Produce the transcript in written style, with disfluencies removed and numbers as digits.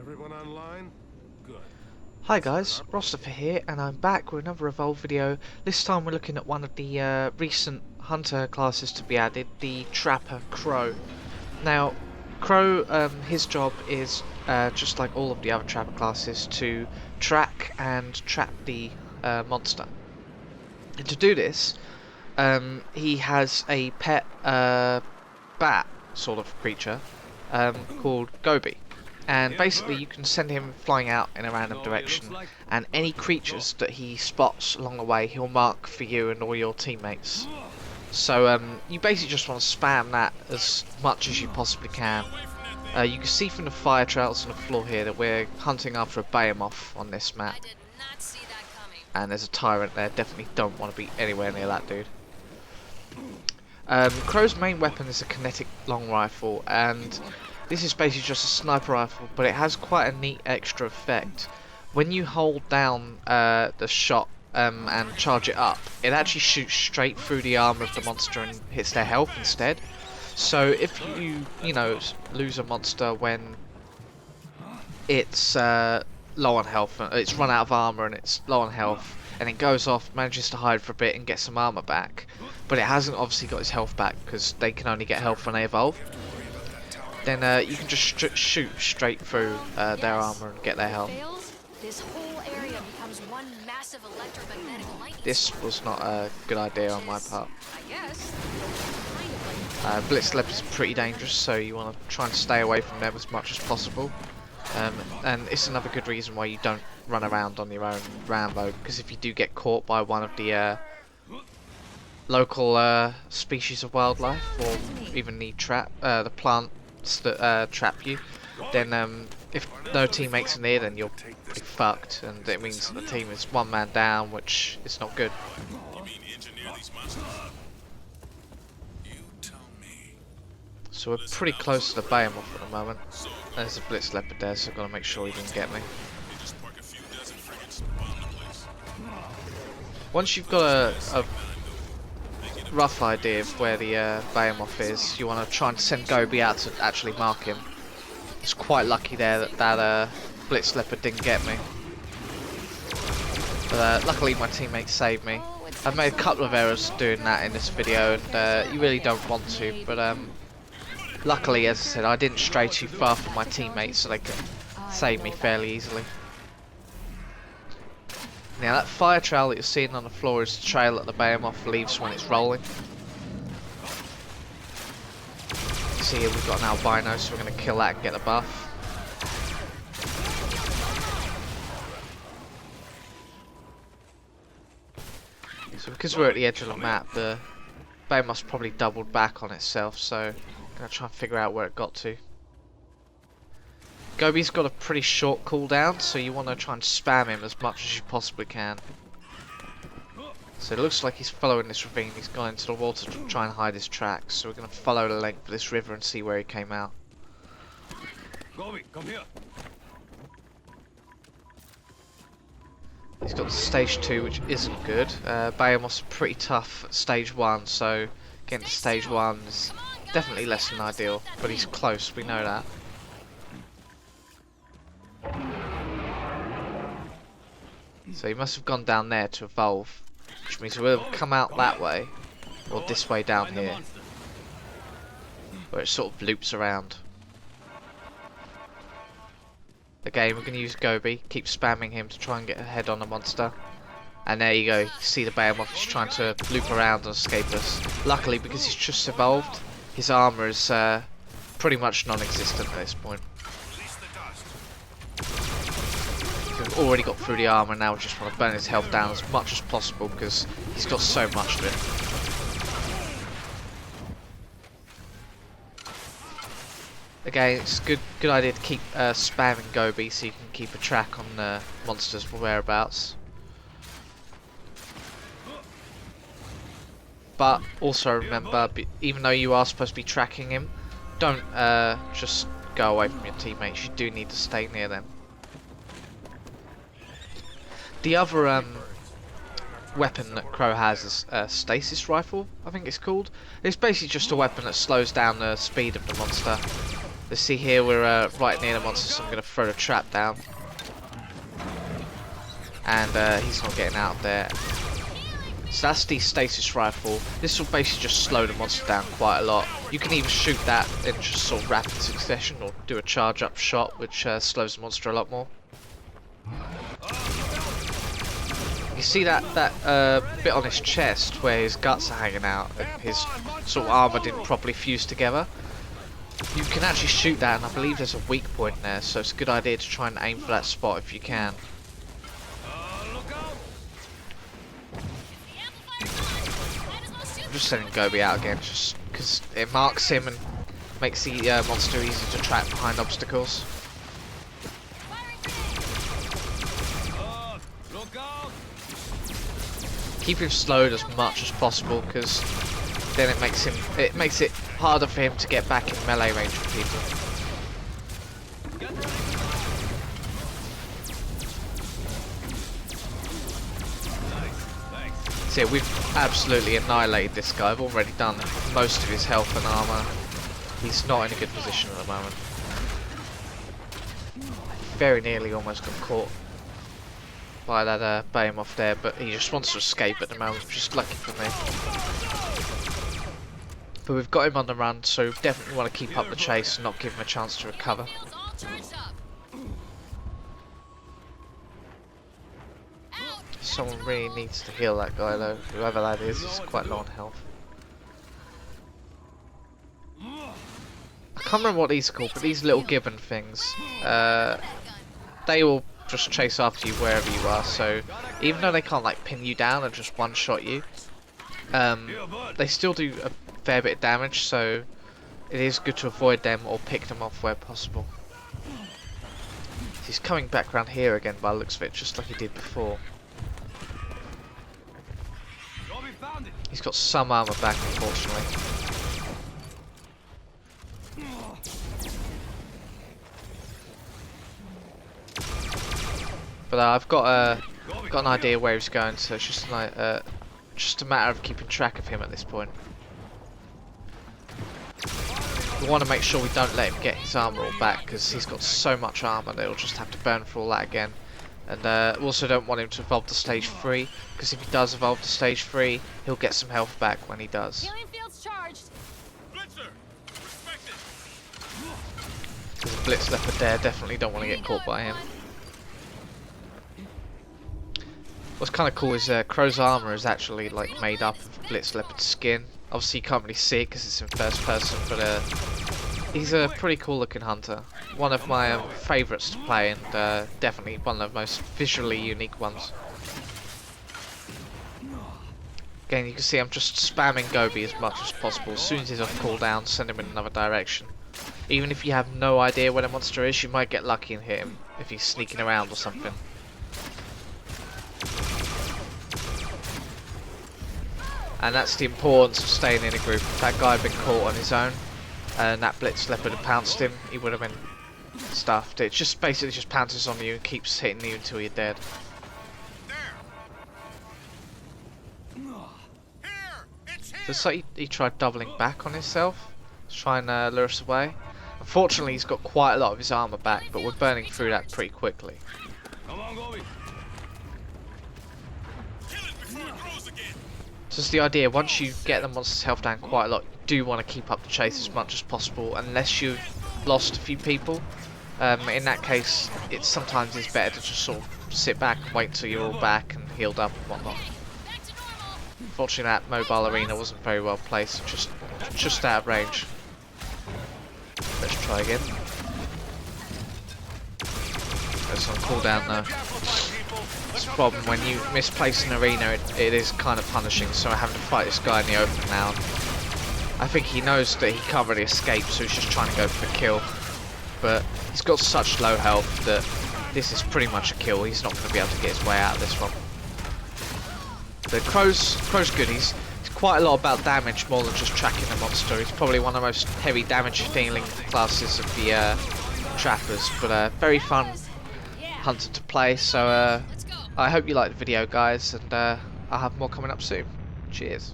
Everyone online? Good. Hi guys, Rosstafa here, and I'm back with another Evolve video. This time we're looking at one of the recent hunter classes to be added, the Trapper Crow. Now, Crow, his job is, just like all of the other Trapper classes, to track and trap the monster. And to do this, he has a pet bat sort of creature called Gobi. And basically you can send him flying out in a random direction, and any creatures that he spots along the way he'll mark for you and all your teammates. So you basically just want to spam that as much as you possibly can. You can see from the fire trails on the floor here that we're hunting after a Behemoth on this map. And there's a tyrant there, definitely don't want to be anywhere near that dude. Crow's main weapon is a kinetic long rifle, and this is basically just a sniper rifle, but it has quite a neat extra effect. When you hold down the shot and charge it up, it actually shoots straight through the armor of the monster and hits their health instead. So if you lose a monster when it's low on health, it's run out of armor and it's low on health, and it goes off, manages to hide for a bit and get some armor back, but it hasn't obviously got its health back because they can only get health when they evolve, then you can just shoot straight through their armor and get their health. This was not a good idea on my part. Blitz leopards are pretty dangerous, so you want to try and stay away from them as much as possible. And it's another good reason why you don't run around on your own Rambo, because if you do get caught by one of the local species of wildlife, or even the plants that trap you, then if no teammates are near, then you'll be fucked, and it means that the team is one man down, which is not good. So we're pretty close to the Behemoth at the moment. There's a Blitz leopard there, so I've got to make sure he didn't get me. Once you've got a rough idea of where the Behemoth is, you want to try and send Gobi out to actually mark him. It's quite lucky there that Blitz leopard didn't get me. But luckily my teammates saved me. I've made a couple of errors doing that in this video, and you really don't want to, but luckily, as I said, I didn't stray too far from my teammates, so they could save me fairly easily. Now that fire trail that you're seeing on the floor is the trail that the Behemoth leaves when it's rolling. See here, we've got an albino, so we're going to kill that and get the buff. So because we're at the edge of the map, the Behemoth's probably doubled back on itself, so I'm going to try and figure out where it got to. Gobi's got a pretty short cooldown, so you want to try and spam him as much as you possibly can. So it looks like he's following this ravine. He's gone into the water to try and hide his tracks, so we're going to follow the length of this river and see where he came out. Gobi, come here. He's got stage 2, which isn't good. Behemoth's pretty tough at stage 1, so getting to stage 1 is definitely less than ideal, but he's close, we know that. So he must have gone down there to evolve, which means we'll come out that way, or this way down here, where it sort of loops around. Again, we're going to use Gobi, keep spamming him to try and get ahead on the monster. And there you go, you see the Behemoth is trying to loop around and escape us. Luckily, because he's just evolved, his armor is pretty much non-existent at this point. We've already got through the armor, now we just want to burn his health down as much as possible because he's got so much of it. Again, it's a good idea to keep spamming Gobi so you can keep a track on the monster's whereabouts. But also remember, even though you are supposed to be tracking him, don't just go away from your teammates. You do need to stay near them. The other weapon that Crow has is a stasis rifle, I think it's called. It's basically just a weapon that slows down the speed of the monster. Let's see here, we're right near the monster, so I'm going to throw the trap down. And he's not getting out of there. So that's the stasis rifle. This will basically just slow the monster down quite a lot. You can either shoot that in just sort of rapid succession or do a charge up shot, which slows the monster a lot more. You see that bit on his chest where his guts are hanging out and his sort of armour didn't properly fuse together? You can actually shoot that, and I believe there's a weak point there, so it's a good idea to try and aim for that spot if you can. I'm just sending Gobi out again, just because it marks him and makes the monster easy to track behind obstacles. Keep him slowed as much as possible, because then it makes it harder for him to get back in melee range with people. So yeah, we've absolutely annihilated this guy. I've already done most of his health and armor. He's not in a good position at the moment. Very nearly almost got caught by that Behemoth there, but he just wants to escape at the moment, which is lucky for me. But we've got him on the run, so definitely want to keep up the chase and not give him a chance to recover. Someone really needs to heal that guy though, whoever that is, he's quite low on health. I can't remember what these are called, but these little gibbon things, they will just chase after you wherever you are, so even though they can't like pin you down and just one-shot you, they still do a fair bit of damage, so it is good to avoid them or pick them off where possible. He's coming back around here again by the looks of it, just like he did before. He's got some armor back, unfortunately. But I've got an idea where he's going, so it's just like just a matter of keeping track of him at this point. We want to make sure we don't let him get his armor all back, because he's got so much armor that he'll just have to burn for all that again. And also don't want him to evolve to stage 3, because if he does evolve to stage 3, he'll get some health back when he does. There's a Blitz Leopard there, definitely don't want to get caught by him. What's kind of cool is Crow's armor is actually like made up of Blitz Leopard skin. Obviously you can't really see it because it's in first person, but he's a pretty cool looking hunter. One of my favourites to play, and definitely one of the most visually unique ones. Again, you can see I'm just spamming Gobi as much as possible. As soon as he's off cooldown, send him in another direction. Even if you have no idea where the monster is, you might get lucky and hit him if he's sneaking around or something. And that's the importance of staying in a group. If that guy had been caught on his own and that Blitz Leopard had pounced him, he would have been stuffed. It just basically just pounces on you and keeps hitting you until you're dead. Looks like he tried doubling back on himself to try and lure us away. Unfortunately, he's got quite a lot of his armor back, but we're burning through that pretty quickly. Come on, Gobi. So it's the idea, once you get the monster's health down quite a lot, you do want to keep up the chase as much as possible, unless you've lost a few people. In that case, sometimes it's better to just sort of sit back and wait until you're all back and healed up and whatnot. Unfortunately, that mobile arena wasn't very well placed, just out of range. Let's try again. It's on cooldown now. It's a problem when you misplace an arena, it is kind of punishing, so I'm having to fight this guy in the open now. I think he knows that he can't really escape, so he's just trying to go for the kill. But he's got such low health that this is pretty much a kill. He's not going to be able to get his way out of this one. The Crow's good. He's quite a lot about damage more than just tracking the monster. He's probably one of the most heavy damage dealing classes of the trappers, but very fun hunter to play. So I hope you liked the video, guys, and I'll have more coming up soon. Cheers.